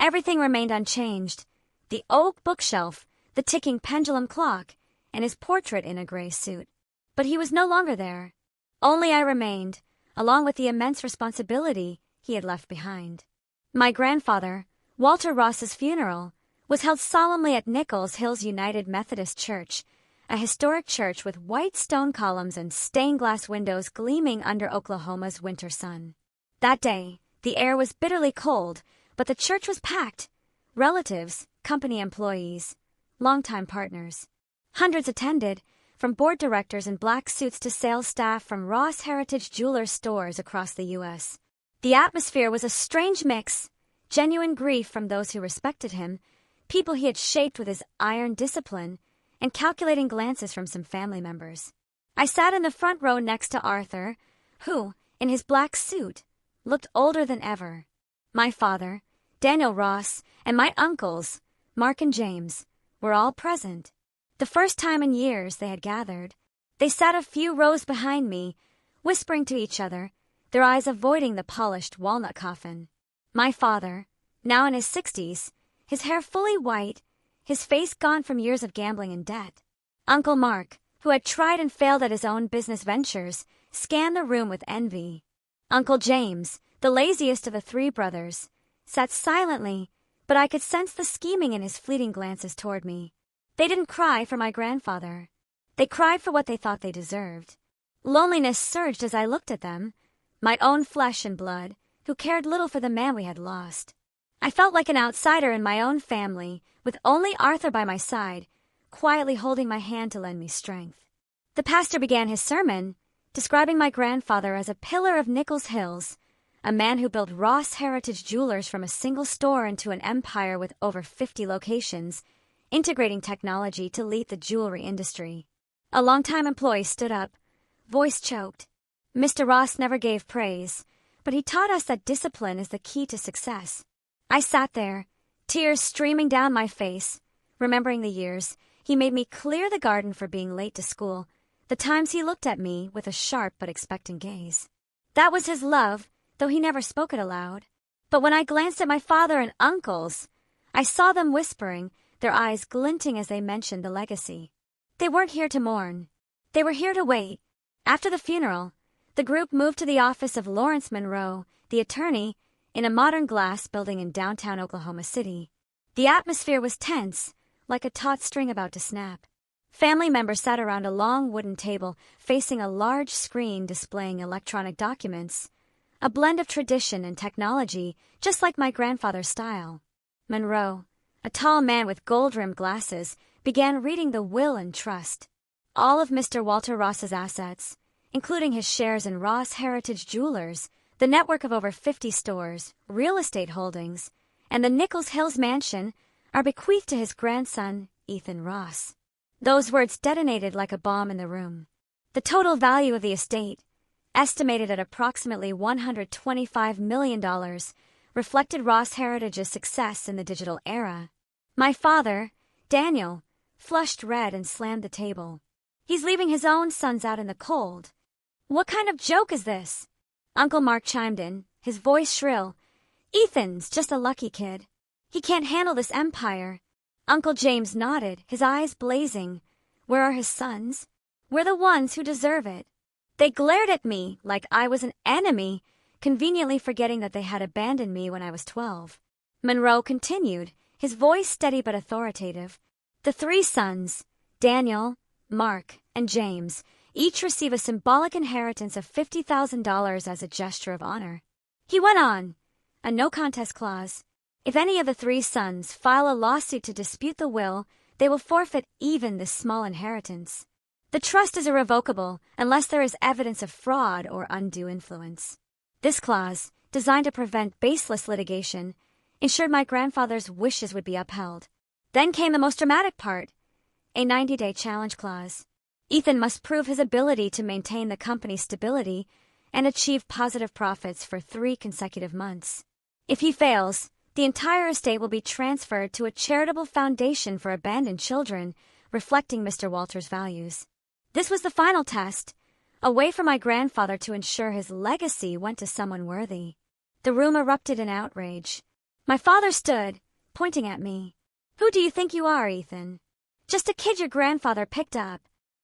everything remained unchanged. The oak bookshelf, the ticking pendulum clock, and his portrait in a gray suit. But he was no longer there. Only I remained, along with the immense responsibility he had left behind. My grandfather, Walter Ross's funeral, was held solemnly at Nichols Hills United Methodist Church, a historic church with white stone columns and stained glass windows gleaming under Oklahoma's winter sun. That day, the air was bitterly cold, but the church was packed. Relatives, company employees, longtime partners. Hundreds attended, from board directors in black suits to sales staff from Ross Heritage Jewelers stores across the U.S. The atmosphere was a strange mix, genuine grief from those who respected him, people he had shaped with his iron discipline, and calculating glances from some family members. I sat in the front row next to Arthur, who, in his black suit, looked older than ever. My father, Daniel Ross, and my uncles, Mark and James, were all present. The first time in years they had gathered. They sat a few rows behind me, whispering to each other, their eyes avoiding the polished walnut coffin. My father, now in his 60s, his hair fully white, his face gaunt from years of gambling and debt. Uncle Mark, who had tried and failed at his own business ventures, scanned the room with envy. Uncle James, the laziest of the three brothers, sat silently, but I could sense the scheming in his fleeting glances toward me. They didn't cry for my grandfather. They cried for what they thought they deserved. Loneliness surged as I looked at them, my own flesh and blood, who cared little for the man we had lost. I felt like an outsider in my own family, with only Arthur by my side, quietly holding my hand to lend me strength. The pastor began his sermon, describing my grandfather as a pillar of Nichols Hills, a man who built Ross Heritage Jewelers from a single store into an empire with over 50 locations, integrating technology to lead the jewelry industry. A longtime employee stood up, voice choked. Mr. Ross never gave praise, but he taught us that discipline is the key to success. I sat there, tears streaming down my face, remembering the years he made me clear the garden for being late to school, the times he looked at me with a sharp but expectant gaze. That was his love, though he never spoke it aloud. But when I glanced at my father and uncles, I saw them whispering, their eyes glinting as they mentioned the legacy. They weren't here to mourn. They were here to wait. After the funeral, the group moved to the office of Lawrence Monroe, the attorney, in a modern glass building in downtown Oklahoma City. The atmosphere was tense, like a taut string about to snap. Family members sat around a long wooden table facing a large screen displaying electronic documents, a blend of tradition and technology, just like my grandfather's style. Monroe, a tall man with gold-rimmed glasses, began reading the will and trust. All of Mr. Walter Ross's assets, including his shares in Ross Heritage Jewelers, the network of over 50 stores, real estate holdings, and the Nichols Hills mansion, are bequeathed to his grandson, Ethan Ross. Those words detonated like a bomb in the room. The total value of the estate, estimated at approximately $125 million, reflected Ross Heritage's success in the digital era. My father, Daniel, flushed red and slammed the table. He's leaving his own sons out in the cold. What kind of joke is this? Uncle Mark chimed in, his voice shrill. Ethan's just a lucky kid. He can't handle this empire. Uncle James nodded, his eyes blazing. Where are his sons? We're the ones who deserve it. They glared at me like I was an enemy, conveniently forgetting that they had abandoned me when I was 12. Monroe continued, his voice steady but authoritative. The three sons, Daniel, Mark, and James, each receive a symbolic inheritance of $50,000 as a gesture of honor. He went on, a no-contest clause. If any of the three sons file a lawsuit to dispute the will, they will forfeit even this small inheritance. The trust is irrevocable unless there is evidence of fraud or undue influence. This clause, designed to prevent baseless litigation, ensured my grandfather's wishes would be upheld. Then came the most dramatic part, a 90-day challenge clause. Ethan must prove his ability to maintain the company's stability and achieve positive profits for 3 consecutive months. If he fails, the entire estate will be transferred to a charitable foundation for abandoned children, reflecting Mr. Walter's values. This was the final test, a way for my grandfather to ensure his legacy went to someone worthy. The room erupted in outrage. My father stood, pointing at me. Who do you think you are, Ethan? Just a kid your grandfather picked up.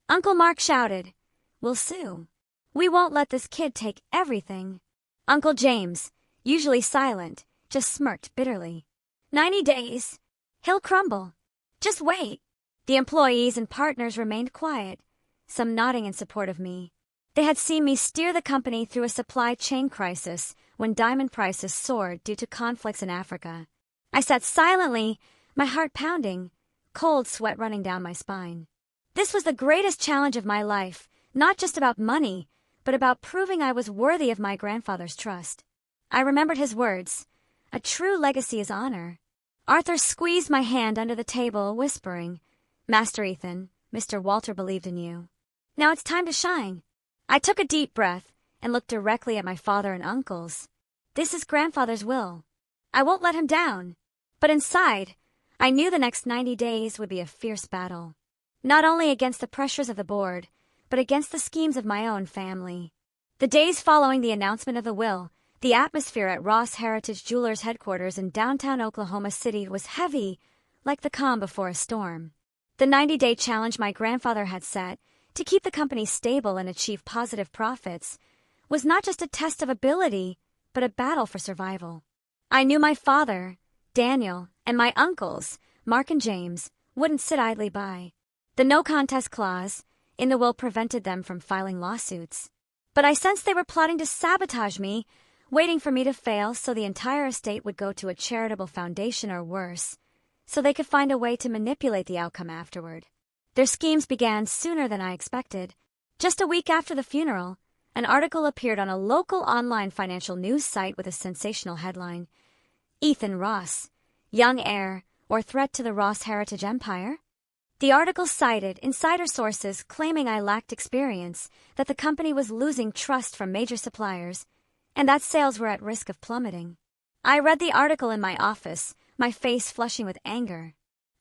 Uncle Mark shouted, We'll sue. We won't let this kid take everything. Uncle James, usually silent, just smirked bitterly. 90 days. He'll crumble. Just wait. The employees and partners remained quiet, some nodding in support of me. They had seen me steer the company through a supply chain crisis when diamond prices soared due to conflicts in Africa. I sat silently, my heart pounding, cold sweat running down my spine. This was the greatest challenge of my life, not just about money, but about proving I was worthy of my grandfather's trust. I remembered his words, a true legacy is honor. Arthur squeezed my hand under the table, whispering, Master Ethan, Mr. Walter believed in you. Now it's time to shine. I took a deep breath and looked directly at my father and uncles. This is grandfather's will. I won't let him down. But inside, I knew the next 90 days would be a fierce battle. Not only against the pressures of the board, but against the schemes of my own family. The days following the announcement of the will, the atmosphere at Ross Heritage Jewelers headquarters in downtown Oklahoma City was heavy, like the calm before a storm. The 90-day challenge my grandfather had set, to keep the company stable and achieve positive profits, was not just a test of ability, but a battle for survival. I knew my father, Daniel, and my uncles, Mark and James, wouldn't sit idly by. The no-contest clause in the will prevented them from filing lawsuits. But I sensed they were plotting to sabotage me waiting for me to fail so the entire estate would go to a charitable foundation or worse, so they could find a way to manipulate the outcome afterward. Their schemes began sooner than I expected. Just a week after the funeral, an article appeared on a local online financial news site with a sensational headline: Ethan Ross, young heir or threat to the Ross heritage empire? The article cited insider sources claiming I lacked experience, that the company was losing trust from major suppliers, and that sales were at risk of plummeting. I read the article in my office, my face flushing with anger.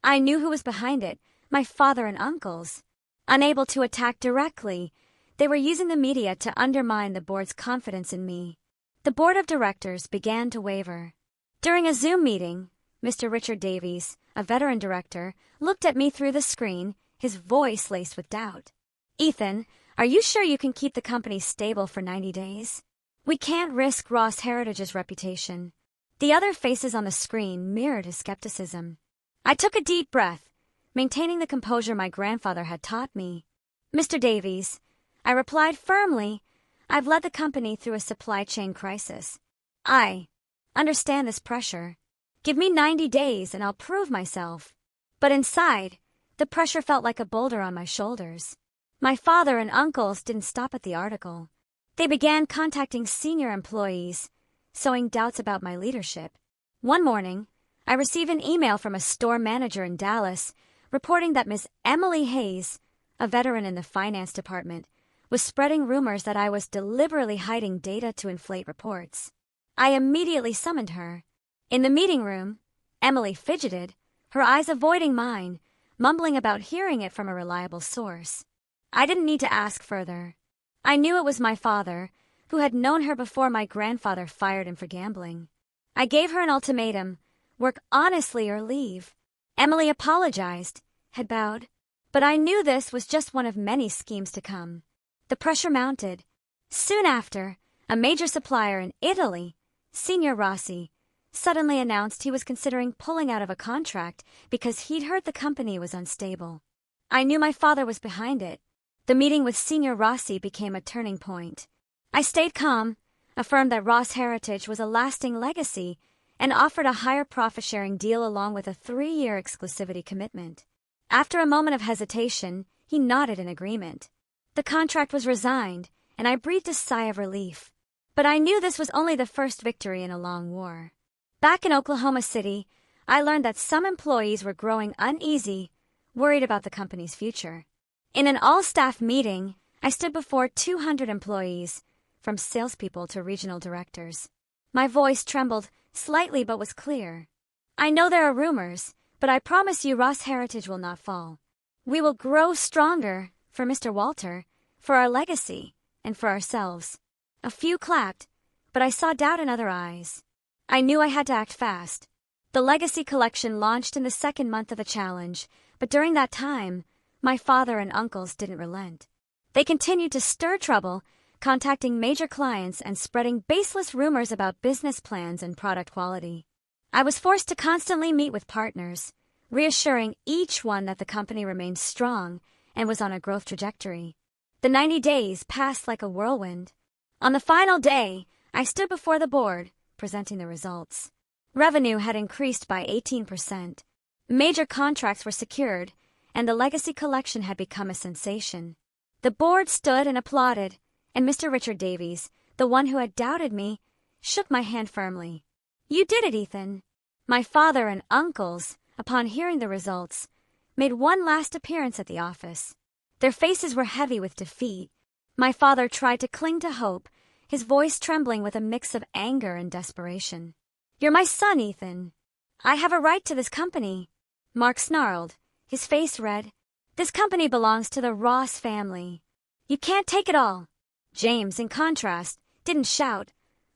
I knew who was behind it: my father and uncles. Unable to attack directly, they were using the media to undermine the board's confidence in me. The board of directors began to waver. During a Zoom meeting, Mr. Richard Davies, a veteran director, looked at me through the screen, his voice laced with doubt. "Ethan, are you sure you can keep the company stable for 90 days? We can't risk Ross Heritage's reputation." The other faces on the screen mirrored his skepticism. I took a deep breath, maintaining the composure my grandfather had taught me. "Mr. Davies," I replied firmly, "I've led the company through a supply chain crisis. I understand this pressure. Give me 90 days and I'll prove myself." But inside, the pressure felt like a boulder on my shoulders. My father and uncles didn't stop at the article. They began contacting senior employees, sowing doubts about my leadership. One morning, I received an email from a store manager in Dallas reporting that Miss Emily Hayes, a veteran in the finance department, was spreading rumors that I was deliberately hiding data to inflate reports. I immediately summoned her. In the meeting room, Emily fidgeted, her eyes avoiding mine, mumbling about hearing it from a reliable source. I didn't need to ask further. I knew it was my father, who had known her before my grandfather fired him for gambling. I gave her an ultimatum: work honestly or leave. Emily apologized, had bowed, but I knew this was just one of many schemes to come. The pressure mounted. Soon after, a major supplier in Italy, Signor Rossi, suddenly announced he was considering pulling out of a contract because he'd heard the company was unstable. I knew my father was behind it. The meeting with Signor Rossi became a turning point. I stayed calm, affirmed that Ross Heritage was a lasting legacy, and offered a higher profit-sharing deal along with a 3-year exclusivity commitment. After a moment of hesitation, he nodded in agreement. The contract was resigned, and I breathed a sigh of relief. But I knew this was only the first victory in a long war. Back in Oklahoma City, I learned that some employees were growing uneasy, worried about the company's future. In an all-staff meeting, I stood before 200 employees, from salespeople to regional directors. My voice trembled slightly but was clear. "I know there are rumors, but I promise you Ross Heritage will not fall. We will grow stronger, for Mr. Walter, for our legacy, and for ourselves." A few clapped, but I saw doubt in other eyes. I knew I had to act fast. The Legacy Collection launched in the second month of the challenge, but during that time, my father and uncles didn't relent. They continued to stir trouble, contacting major clients and spreading baseless rumors about business plans and product quality. I was forced to constantly meet with partners, reassuring each one that the company remained strong and was on a growth trajectory. The 90 days passed like a whirlwind. On the final day, I stood before the board, presenting the results. Revenue had increased by 18%. Major contracts were secured, and the Legacy Collection had become a sensation. The board stood and applauded, and Mr. Richard Davies, the one who had doubted me, shook my hand firmly. "You did it, Ethan." My father and uncles, upon hearing the results, made one last appearance at the office. Their faces were heavy with defeat. My father tried to cling to hope, his voice trembling with a mix of anger and desperation. "You're my son, Ethan. I have a right to this company." Mark snarled, his face red. "This company belongs to the Ross family. You can't take it all." James, in contrast, didn't shout,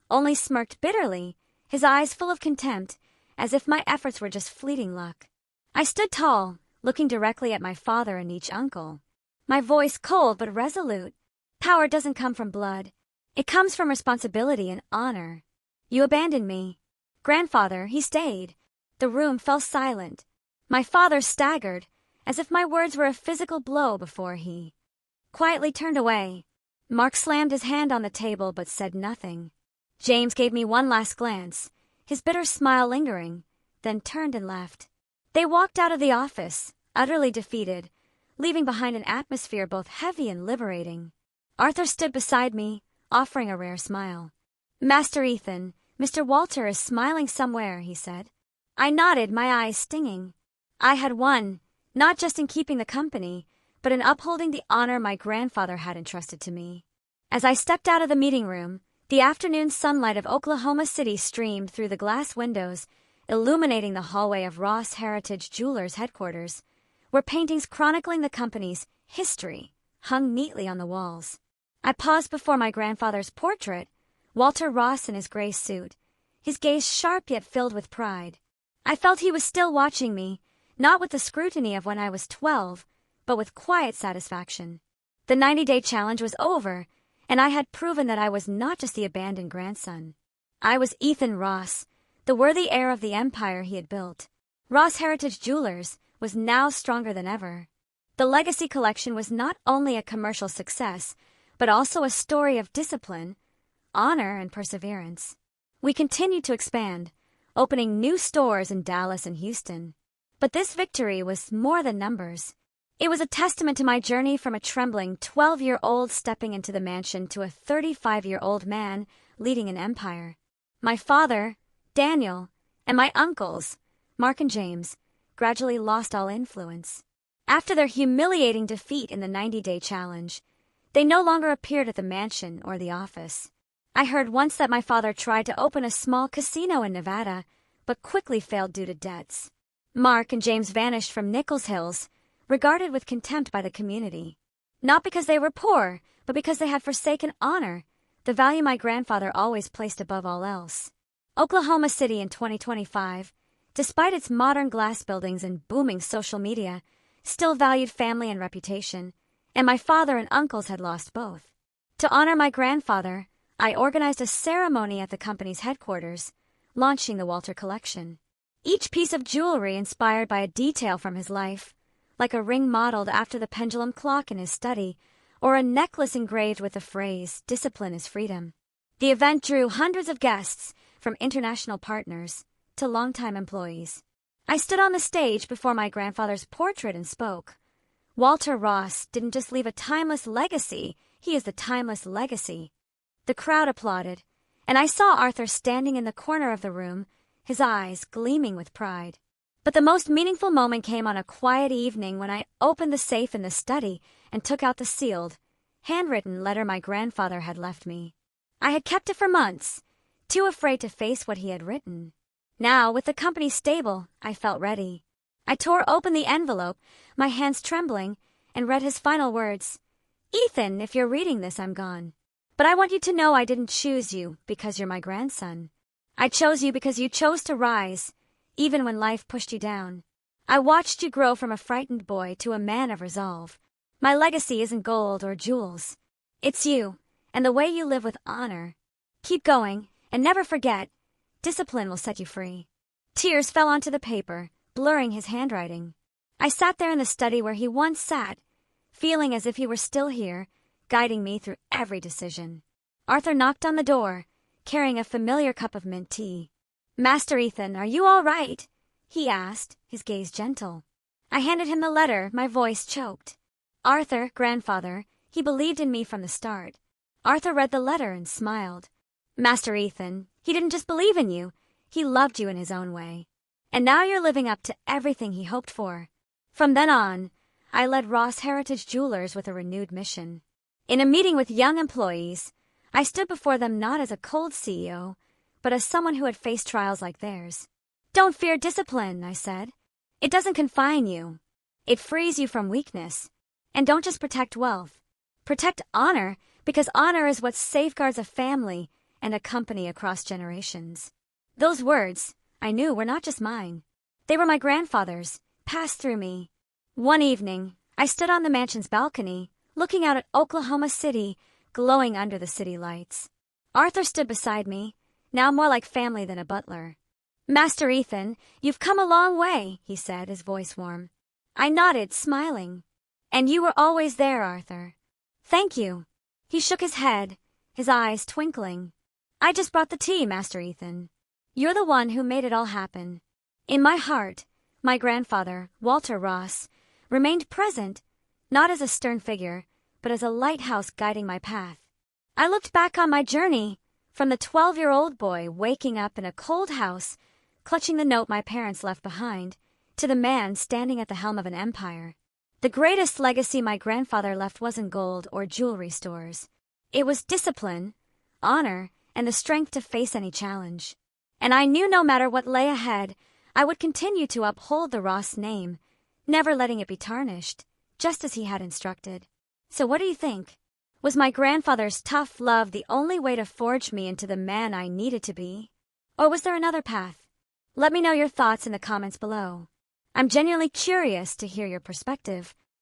only smirked bitterly, his eyes full of contempt, as if my efforts were just fleeting luck. I stood tall, looking directly at my father and each uncle. My voice cold but resolute. "Power doesn't come from blood. It comes from responsibility and honor. You abandoned me." Grandfather, he stayed. The room fell silent. My father staggered, as if my words were a physical blow before he quietly turned away. Mark slammed his hand on the table but said nothing. James gave me one last glance, his bitter smile lingering, then turned and left. They walked out of the office, utterly defeated, leaving behind an atmosphere both heavy and liberating. Arthur stood beside me, offering a rare smile. "Master Ethan, Mr. Walter is smiling somewhere," he said. I nodded, my eyes stinging. I had won, not just in keeping the company, but in upholding the honor my grandfather had entrusted to me. As I stepped out of the meeting room, the afternoon sunlight of Oklahoma City streamed through the glass windows, illuminating the hallway of Ross Heritage Jewelers headquarters, where paintings chronicling the company's history hung neatly on the walls. I paused before my grandfather's portrait, Walter Ross in his gray suit, his gaze sharp yet filled with pride. I felt he was still watching me, not with the scrutiny of when I was 12, but with quiet satisfaction. The 90-day challenge was over, and I had proven that I was not just the abandoned grandson. I was Ethan Ross, the worthy heir of the empire he had built. Ross Heritage Jewelers was now stronger than ever. The legacy collection was not only a commercial success, but also a story of discipline, honor, and perseverance. We continued to expand, opening new stores in Dallas and Houston. But this victory was more than numbers. It was a testament to my journey from a trembling 12-year-old stepping into the mansion to a 35-year-old man leading an empire. My father, Daniel, and my uncles, Mark and James, gradually lost all influence. After their humiliating defeat in the 90-day challenge, they no longer appeared at the mansion or the office. I heard once that my father tried to open a small casino in Nevada, but quickly failed due to debts. Mark and James vanished from Nichols Hills, regarded with contempt by the community. Not because they were poor, but because they had forsaken honor, the value my grandfather always placed above all else. Oklahoma City in 2025, despite its modern glass buildings and booming social media, still valued family and reputation, and my father and uncles had lost both. To honor my grandfather, I organized a ceremony at the company's headquarters, launching the Walter Collection. Each piece of jewelry inspired by a detail from his life, like a ring modeled after the pendulum clock in his study, or a necklace engraved with the phrase, "Discipline is freedom." The event drew hundreds of guests, from international partners to longtime employees. I stood on the stage before my grandfather's portrait and spoke. Walter Ross didn't just leave a timeless legacy, he is the timeless legacy. The crowd applauded, and I saw Arthur standing in the corner of the room, his eyes gleaming with pride. But the most meaningful moment came on a quiet evening when I opened the safe in the study and took out the sealed, handwritten letter my grandfather had left me. I had kept it for months, too afraid to face what he had written. Now, with the company stable, I felt ready. I tore open the envelope, my hands trembling, and read his final words. "Ethan, if you're reading this, I'm gone. But I want you to know I didn't choose you because you're my grandson. I chose you because you chose to rise, even when life pushed you down. I watched you grow from a frightened boy to a man of resolve. My legacy isn't gold or jewels. It's you, and the way you live with honor. Keep going, and never forget, discipline will set you free." Tears fell onto the paper, blurring his handwriting. I sat there in the study where he once sat, feeling as if he were still here, guiding me through every decision. Arthur knocked on the door, carrying a familiar cup of mint tea. "Master Ethan, are you all right?" he asked, his gaze gentle. I handed him the letter, my voice choked. Arthur, grandfather, he believed in me from the start. Arthur read the letter and smiled. "Master Ethan, he didn't just believe in you, he loved you in his own way. And now you're living up to everything he hoped for." From then on, I led Ross Heritage Jewelers with a renewed mission. In a meeting with young employees, I stood before them not as a cold CEO, but as someone who had faced trials like theirs. "Don't fear discipline," I said. "It doesn't confine you. It frees you from weakness. And don't just protect wealth. Protect honor, because honor is what safeguards a family and a company across generations." Those words, I knew, were not just mine. They were my grandfather's, passed through me. One evening, I stood on the mansion's balcony, looking out at Oklahoma City, glowing under the city lights. Arthur stood beside me, now more like family than a butler. "Master Ethan, you've come a long way," he said, his voice warm. I nodded, smiling. "And you were always there, Arthur." "Thank you." He shook his head, his eyes twinkling. I just brought the tea, Master Ethan. You're the one who made it all happen. In my heart, my grandfather, Walter Ross, remained present, not as a stern figure, but as a lighthouse guiding my path. I looked back on my journey, from the 12-year-old boy waking up in a cold house, clutching the note my parents left behind, to the man standing at the helm of an empire. The greatest legacy my grandfather left wasn't gold or jewelry stores. It was discipline, honor, and the strength to face any challenge. And I knew no matter what lay ahead, I would continue to uphold the Ross name, never letting it be tarnished, just as he had instructed. So what do you think? Was my grandfather's tough love the only way to forge me into the man I needed to be? Or was there another path? Let me know your thoughts in the comments below. I'm genuinely curious to hear your perspective.